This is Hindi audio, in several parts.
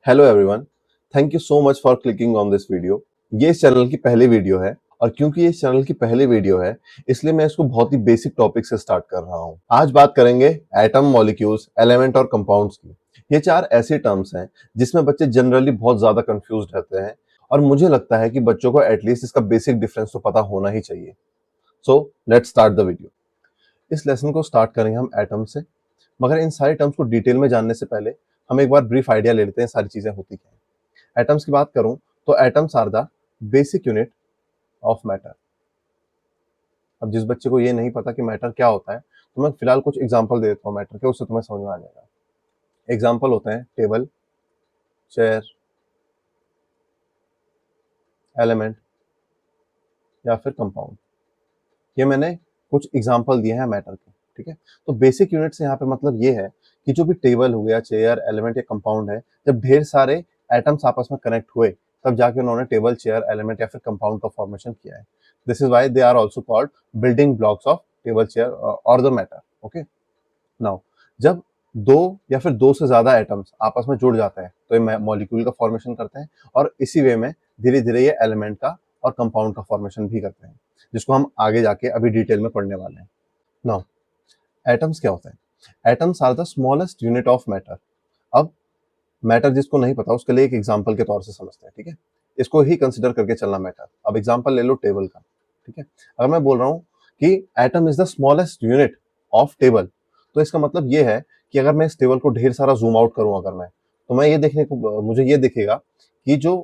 Hello everyone, thank you so much for clicking on this video. ये इस चैनल की पहली वीडियो है और क्योंकि ये इस चैनल की पहली वीडियो है इसलिए मैं इसको बहुत ही बेसिक टॉपिक से स्टार्ट कर रहा हूँ। आज बात करेंगे एटम, मॉलिक्यूल्स, एलिमेंट और कंपाउंड्स की। ये चार ऐसे टर्म्स हैं जिसमें बच्चे जनरली बहुत ज्यादा कंफ्यूज रहते हैं और मुझे लगता है कि बच्चों को एटलीस्ट इसका बेसिक डिफरेंस तो पता होना ही चाहिए। So let's start the video. इस लेसन को स्टार्ट करेंगे हम एटम से, मगर इन सारे टर्म्स को डिटेल में जानने से पहले हम एक बार ब्रीफ आइडिया ले लेते हैं सारी चीजें होती क्या हैं। एटम्स की बात करूं तो atoms are the basic unit of matter. अब जिस बच्चे को ये नहीं पता कि मैटर क्या होता है तो मैं फिलहाल कुछ एग्जांपल दे देता हूँ मैटर के, उससे तुम्हें समझ में आ जाएगा। एग्जांपल होते हैं टेबल, चेयर, एलिमेंट या फिर कंपाउंड। ये मैंने कुछ एग्जांपल दिए हैं मैटर के, ठीक है। तो बेसिक यूनिट से यहाँ पे मतलब ये है कि जो भी टेबल हो गया, चेयर, एलिमेंट या कंपाउंड है, जब ढेर सारे एटम्स आपस में कनेक्ट हुए तब जाके उन्होंने टेबल, चेयर, एलिमेंट या फिर कंपाउंड का फॉर्मेशन किया है। This is why they are also called building blocks of table, chair और द मैटर। ओके, नाउ जब दो या फिर दो से ज्यादा एटम्स आपस में जुड़ जाते हैं तो ये मॉलिक्यूल का फॉर्मेशन करते हैं और इसी वे में धीरे धीरे ये एलिमेंट का और कंपाउंड का फॉर्मेशन भी करते हैं, जिसको हम आगे जाके अभी डिटेल में पढ़ने वाले हैं। नाउ एटम्स क्या होते हैं? Atoms are the smallest unit of matter. अब मैटर जिसको नहीं पता उसके लिए एक एग्जांपल के तौर से समझते हैं, ठीक है। इसको ही कंसिडर करके चलना मैटर। अब एग्जांपल ले लो टेबल का, ठीक है। अगर मैं बोल रहा हूँ कि atom is the smallest unit of table, तो इसका मतलब ये है कि अगर मैं इस टेबल को ढेर सारा जूम आउट करूं अगर मैं, तो मैं ये देखने को मुझे ये दिखेगा कि जो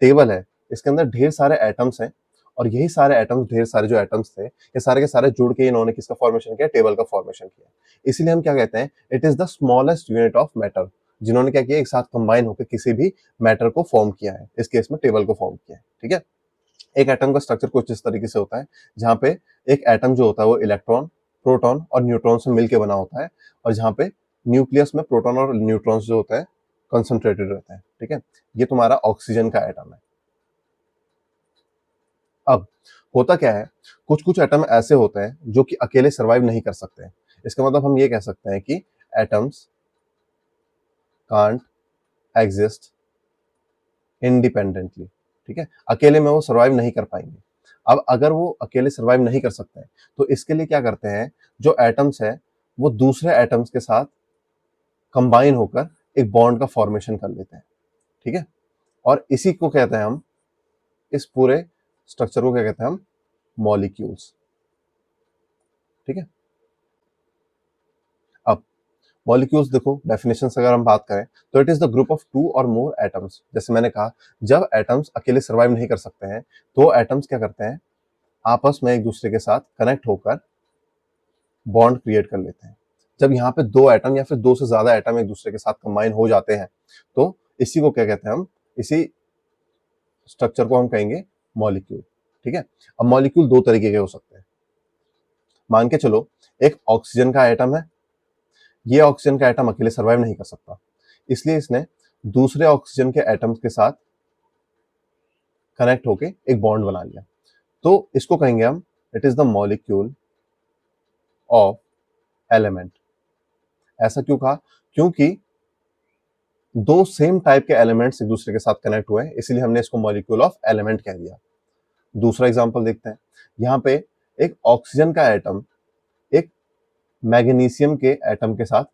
टेबल है इसके अंदर ढेर सारे एटम्स हैं और यही सारे एटम्स, ढेर सारे जो एटम्स थे ये सारे के सारे जुड़ के इन्होंने किसका फॉर्मेशन किया? टेबल का फॉर्मेशन किया। इसीलिए हम क्या कहते हैं? It is the smallest unit of matter, जिन्होंने क्या किया? एक साथ कंबाइन होकर किसी भी मैटर को फॉर्म किया है, इस केस में टेबल को फॉर्म किया है, ठीक है। एक एटम का स्ट्रक्चर कुछ इस तरीके से होता है जहां पे एक एटम जो होता है वो इलेक्ट्रॉन, प्रोटॉन और न्यूट्रॉन से मिलकर बना होता है और जहां पे न्यूक्लियस में प्रोटॉन और न्यूट्रॉन्स जो होता है कंसंट्रेटेड रहते हैं, ठीक है। ये तुम्हारा ऑक्सीजन का एटम है। अब होता क्या है, कुछ कुछ एटम ऐसे होते हैं जो कि अकेले सरवाइव नहीं कर सकते हैं। इसका मतलब हम ये कह सकते हैं कि एटम्स कांट एग्जिस्ट इंडिपेंडेंटली, ठीक है। अकेले में वो सरवाइव नहीं कर पाएंगे। अब अगर वो अकेले सरवाइव नहीं कर सकते हैं तो इसके लिए क्या करते हैं, जो एटम्स है वो दूसरे एटम्स के साथ कंबाइन होकर एक बॉन्ड का फॉर्मेशन कर लेते हैं, ठीक है। और इसी को कहते हैं हम, इस पूरे स्ट्रक्चर को क्या कहते हैं हम? मॉलिक्यूल्स, ठीक है। अब मॉलिक्यूल्स देखो, डेफिनेशन से अगर हम बात करें तो it is the group of two और मोर एटम्स। जैसे मैंने कहा, जब एटम्स अकेले सर्वाइव नहीं कर सकते हैं तो एटम्स क्या करते हैं? आपस में एक दूसरे के साथ कनेक्ट होकर बॉन्ड क्रिएट कर लेते हैं। जब यहाँ पे दो एटम या फिर दो से ज्यादा एटम एक दूसरे के साथ कंबाइन हो जाते हैं तो इसी को क्या कहते हैं हम? इसी स्ट्रक्चर को हम कहेंगे मॉलिक्यूल, ठीक है। अब मॉलिक्यूल दो तरीके के हो सकते हैं। मान के चलो, एक ऑक्सीजन का एटम है, ये ऑक्सीजन का एटम अकेले सर्वाइव नहीं कर सकता, इसलिए इसने दूसरे ऑक्सीजन के एटम्स के साथ कनेक्ट होके एक बॉन्ड बना लिया, तो इसको कहेंगे हम it is the molecule of element. ऐसा क्यों कहा? क्योंकि दो सेम टाइप के एलिमेंट्स एक दूसरे के साथ कनेक्ट हुए हैं, इसीलिए हमने इसको मॉलिक्यूल ऑफ एलिमेंट कह दिया। दूसरा एग्जांपल देखते हैं। यहाँ पे एक ऑक्सीजन का एटम एक मैग्नीशियम के एटम के साथ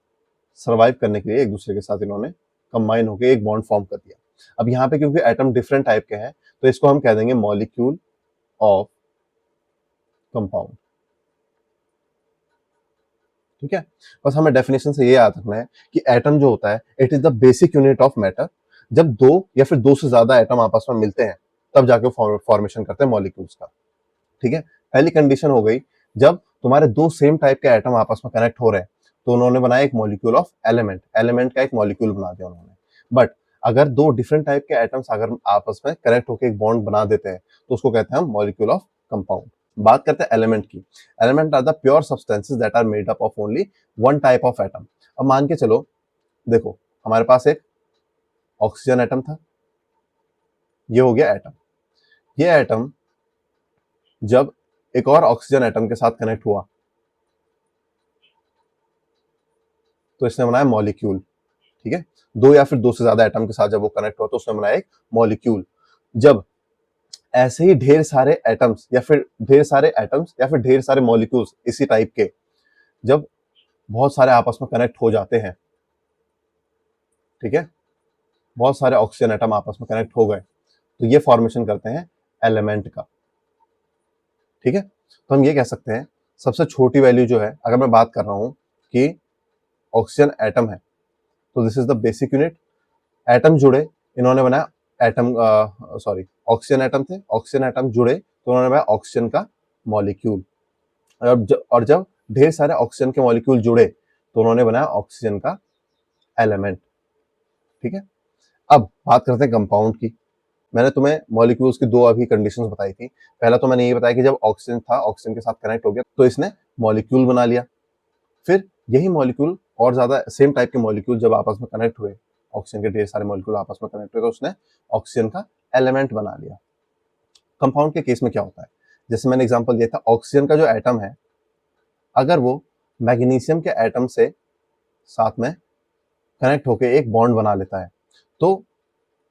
सर्वाइव करने के लिए एक दूसरे के साथ इन्होंने कंबाइन होकर एक बॉन्ड फॉर्म कर दिया। अब यहाँ पे क्योंकि एटम डिफरेंट टाइप के हैं तो इसको हम कह देंगे मॉलिक्यूल ऑफ कंपाउंड, ठीक है। बस हमें डेफिनेशन से ये याद रखना है कि एटम जो होता है it is the basic unit of matter. जब दो या फिर दो से ज्यादा एटम आपस में मिलते हैं तब जाके फॉर्मेशन करते हैं मॉलिक्यूल्स का, ठीक है। पहली कंडीशन हो गई जब तुम्हारे दो सेम टाइप के एटम आपस में कनेक्ट हो रहे हैं तो उन्होंने बनाया एक मॉलिक्यूल ऑफ एलिमेंट, एलिमेंट का एक मॉलिक्यूल बना दिया उन्होंने। बट अगर दो डिफरेंट टाइप के एटम्स अगर आपस में कनेक्ट होकर एक बॉन्ड बना देते हैं तो उसको कहते हैं हम मॉलिक्यूल ऑफ कंपाउंड। बात करते हैं एलिमेंट की। Element are the pure substances that are made up of only one type of atom. अब मान के चलो, देखो हमारे पास एक ऑक्सीजन एटम था, ये हो गया एटम। ये एटम जब एक और ऑक्सीजन एटम के साथ कनेक्ट हुआ तो इसने बनाया मॉलिक्यूल, ठीक है, दो या फिर दो से ज्यादा एटम के साथ जब वो कनेक्ट हुआ तो उसने बनाया एक मॉलिक्यूल। जब ऐसे ही ढेर सारे एटम्स या फिर ढेर सारे मॉलिक्यूल्स इसी टाइप के जब बहुत सारे आपस में कनेक्ट हो जाते हैं, ठीक है, बहुत सारे ऑक्सीजन एटम आपस में कनेक्ट हो गए तो ये फॉर्मेशन करते हैं एलिमेंट का। ठीक है, तो हम ये कह सकते हैं सबसे छोटी वैल्यू जो है, अगर मैं बात कर रहा हूं कि ऑक्सीजन एटम है तो this is the basic unit. Atom जुड़े, इन्होंने बनाया एटम, सॉरी ऑक्सीजन एटम जुड़े तो उन्होंने बनाया ऑक्सीजन का मॉलिक्यूल। और जब ढेर सारे ऑक्सीजन के मॉलिक्यूल जुड़े तो उन्होंने बनाया ऑक्सीजन का एलिमेंट। ठीक है, अब बात करते हैं कंपाउंड की। मैंने तुम्हें मॉलिक्यूल्स की दो अभी कंडीशंस बताई थी। पहला तो मैंने ये बताया कि जब ऑक्सीजन था, ऑक्सीजन के साथ कनेक्ट हो गया तो इसने मॉलिक्यूल बना लिया। फिर यही मॉलिक्यूल और ज्यादा सेम टाइप के मॉलिक्यूल जब आपस में कनेक्ट हुए, ऑक्सीजन के ढेर सारे मॉलिक्यूल आपस में कनेक्ट हुए तो उसने ऑक्सीजन का एलिमेंट बना लिया। कंपाउंड के केस में क्या होता है, जैसे मैंने एग्जांपल दिया था, ऑक्सीजन का जो एटम है अगर वो मैग्नीशियम के एटम से साथ में कनेक्ट होकर एक बॉन्ड बना लेता है तो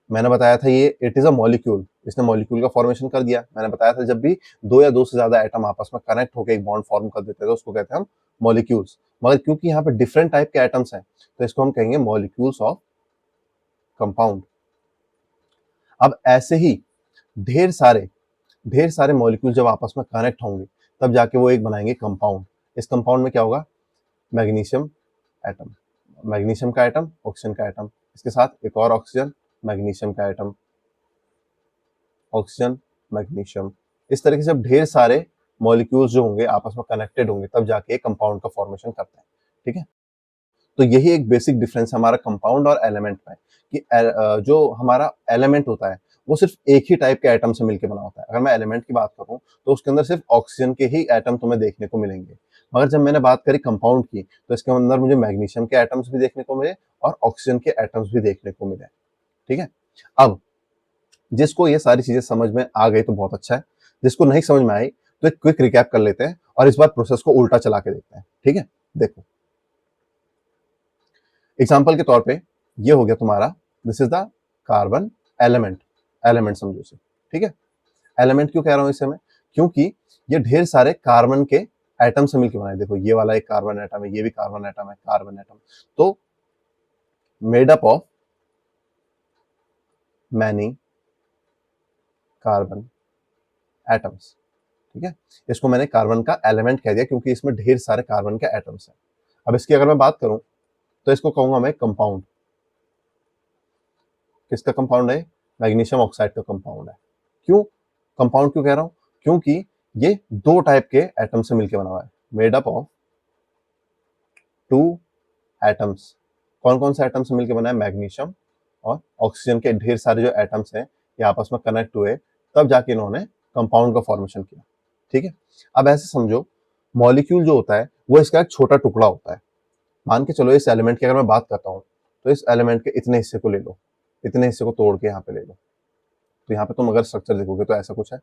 मैंने बताया था ये इट इज अ मॉलिक्यूल, इसने मॉलिक्यूल का फॉर्मेशन कर दिया। मैंने बताया था जब भी दो या दो से ज्यादा एटम आपस में कनेक्ट होकर एक बॉन्ड फॉर्म कर देते हैं तो उसको कहते हैं हम मॉलिक्यूल्स। मगर क्योंकि यहाँ पे डिफरेंट टाइप के एटम्स हैं तो इसको हम कहेंगे मॉलिक्यूल्स ऑफ कंपाउंड। अब ऐसे ही ढेर सारे मॉलिक्यूल जब आपस में कनेक्ट होंगे तब जाके वो एक बनाएंगे कंपाउंड। इस कंपाउंड में क्या होगा, मैग्नीशियम एटम, मैग्नीशियम का एटम, ऑक्सीजन का एटम, इसके साथ एक और ऑक्सीजन, मैग्नीशियम का एटम, ऑक्सीजन, मैग्नीशियम। इस तरीके से जब ढेर सारे मॉलिक्यूल्स जो होंगे आपस में कनेक्टेड होंगे तब जाके कंपाउंड का फॉर्मेशन करते हैं। ठीक है, तो यही एक बेसिक डिफरेंस है हमारा कंपाउंड और एलिमेंट में कि जो हमारा एलिमेंट होता है वो सिर्फ एक ही टाइप के एटम से मिलकर बना होता है। अगर मैं एलिमेंट की बात करूं तो उसके अंदर सिर्फ ऑक्सीजन के ही एटम तुम्हें देखने को मिलेंगे। मगर जब मैंने बात करी कंपाउंड की तो इसके अंदर मुझे मैग्नीशियम के एटम्स भी देखने को मिले और ऑक्सीजन के एटम्स भी देखने को मिले। ठीक है, अब जिसको ये सारी चीजें समझ में आ गई तो बहुत अच्छा है, जिसको नहीं समझ में आई तो एक क्विक रिकैप कर लेते हैं और इस बार प्रोसेस को उल्टा चला के देखते हैं। ठीक है, देखो एग्जाम्पल के तौर पे ये हो गया तुम्हारा, this is the carbon element, element समझो इसे। ठीक है, एलिमेंट क्यों कह रहा हूं इसे मैं, क्योंकि ये ढेर सारे कार्बन के एटम से मिलकर बना है। देखो ये वाला एक कार्बन एटम है, ये भी कार्बन एटम है, कार्बन एटम, तो made up of many carbon atoms. ठीक है, इसको मैंने कार्बन का एलिमेंट कह दिया क्योंकि इसमें ढेर सारे कार्बन के एटम्स हैं। अब इसकी अगर मैं बात करूं तो इसको कहूंगा मैं कंपाउंड। किसका कंपाउंड है, मैग्नीशियम ऑक्साइड का कंपाउंड है। क्यों कंपाउंड क्यों कह रहा हूं, क्योंकि ये दो टाइप के एटम से मिलकर बना हुआ है, made up of two atoms. कौन कौन से एटम से मिलकर बना है, मैग्नीशियम और ऑक्सीजन के ढेर सारे जो एटम्स हैं ये आपस में कनेक्ट हुए तब जाके इन्होंने कंपाउंड का फॉर्मेशन किया। ठीक है, अब ऐसे समझो मॉलिक्यूल जो होता है वो इसका एक छोटा टुकड़ा होता है। मान के चलो इस एलिमेंट की अगर मैं बात करता हूँ तो इस एलिमेंट के इतने हिस्से को ले लो, इतने हिस्से को तोड़ के यहाँ पे ले लो, तो यहाँ पे तुम अगर स्ट्रक्चर देखोगे तो ऐसा कुछ है।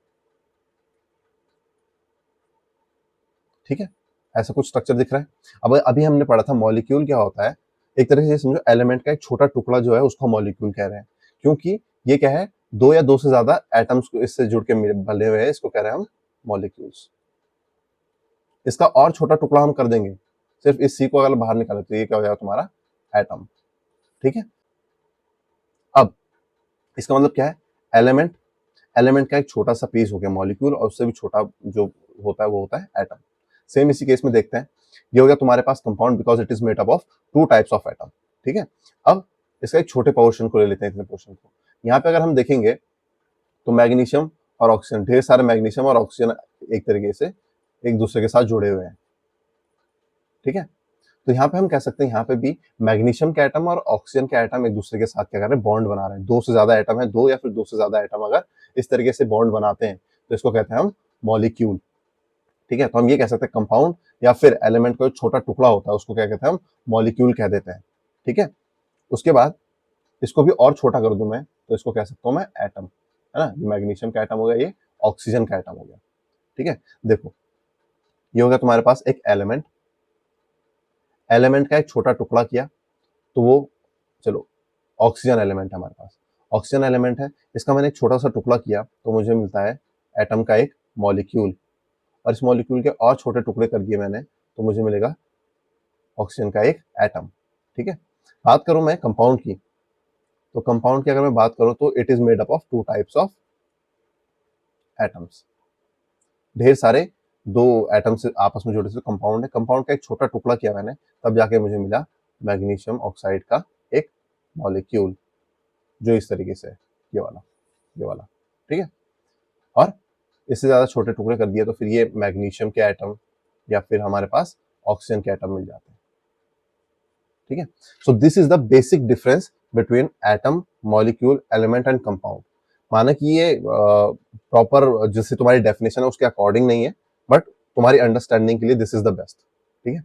ठीक है, ऐसा कुछ स्ट्रक्चर दिख रहा है। अब अभी हमने पढ़ा था मॉलिक्यूल क्या होता है, एक तरह से समझो एलिमेंट का एक छोटा टुकड़ा जो है उसको मॉलिक्यूल कह रहे हैं, क्योंकि ये क्या है, दो या दो से ज्यादा एटम्स इससे जुड़ के बने हुए हैं, इसको कह रहे हैं हम मॉलिक्यूल्स। इसका और छोटा टुकड़ा हम कर देंगे, सिर्फ इस सी को अगर बाहर निकाले तो ये क्या हो जाएगा तुम्हारा एटम। ठीक है, अब इसका मतलब क्या है, एलिमेंट, एलिमेंट का एक छोटा सा पीस हो गया मॉलिक्यूल और उससे भी छोटा जो होता है वो होता है एटम। सेम इसी केस में देखते हैं, ये हो गया तुम्हारे पास compound because it is made up of two types of atom. ठीक है, अब इसका एक छोटे पोर्शन को ले लेते हैं, इतने पोर्शन को। यहाँ पे अगर हम देखेंगे तो मैग्नीशियम और ऑक्सीजन, ढेर सारे मैग्नीशियम और ऑक्सीजन एक तरीके से एक दूसरे के साथ जुड़े हुए हैं। ठीक है, तो यहाँ पे हम कह सकते हैं यहाँ पे भी मैग्नीशियम के एटम और ऑक्सीजन के एटम एक दूसरे के साथ क्या कर रहे हैं, बॉन्ड बना रहे हैं। दो से ज्यादा एटम है, दो या फिर दो से ज्यादा एटम अगर इस तरीके से बॉन्ड बनाते हैं तो इसको कहते हैं हम मॉलिक्यूल। ठीक है, तो हम ये कह सकते हैं कंपाउंड या फिर एलिमेंट का जो छोटा टुकड़ा होता है उसको क्या कहते हैं हम मॉलिक्यूल कह देते हैं। ठीक है, उसके बाद इसको भी और छोटा कर दूं मैं तो इसको कह सकता हूं मैं एटम, है ना। ये मैग्नीशियम का एटम हो गया, ये ऑक्सीजन का एटम हो गया। ठीक है, देखो ये हो गया तुम्हारे पास एक एलिमेंट, एलिमेंट का एक छोटा टुकड़ा किया तो वो चलो ऑक्सीजन एलिमेंट है हमारे पास, ऑक्सीजन एलिमेंट है, इसका मैंने एक छोटा सा टुकड़ा किया तो मुझे मिलता है एटम का एक मॉलिक्यूल, और इस मॉलिक्यूल के और छोटे टुकड़े कर दिए मैंने तो मुझे मिलेगा ऑक्सीजन का एक एटम। ठीक है, बात करूं मैं कंपाउंड की, तो कंपाउंड की अगर मैं बात करूं तो it is made up of two types of atoms, ढेर सारे दो एटम्स आपस में जुड़े से कंपाउंड है। कंपाउंड का एक छोटा टुकड़ा किया मैंने, तब जाके मुझे मिला मैग्नीशियम ऑक्साइड का एक मॉलिक्यूल, जो इस तरीके से है, ये वाला। ठीक है, और इससे ज्यादा छोटे टुकड़े कर दिए तो फिर ये मैग्नीशियम के एटम या फिर हमारे पास ऑक्सीजन के एटम मिल जाते हैं। ठीक है, so this is the basic difference between atom, molecule, element and compound. माना कि ये प्रॉपर जैसे तुम्हारी डेफिनेशन है उसके अकॉर्डिंग नहीं है, बट तुम्हारी अंडरस्टैंडिंग के लिए दिस इज द बेस्ट। ठीक है,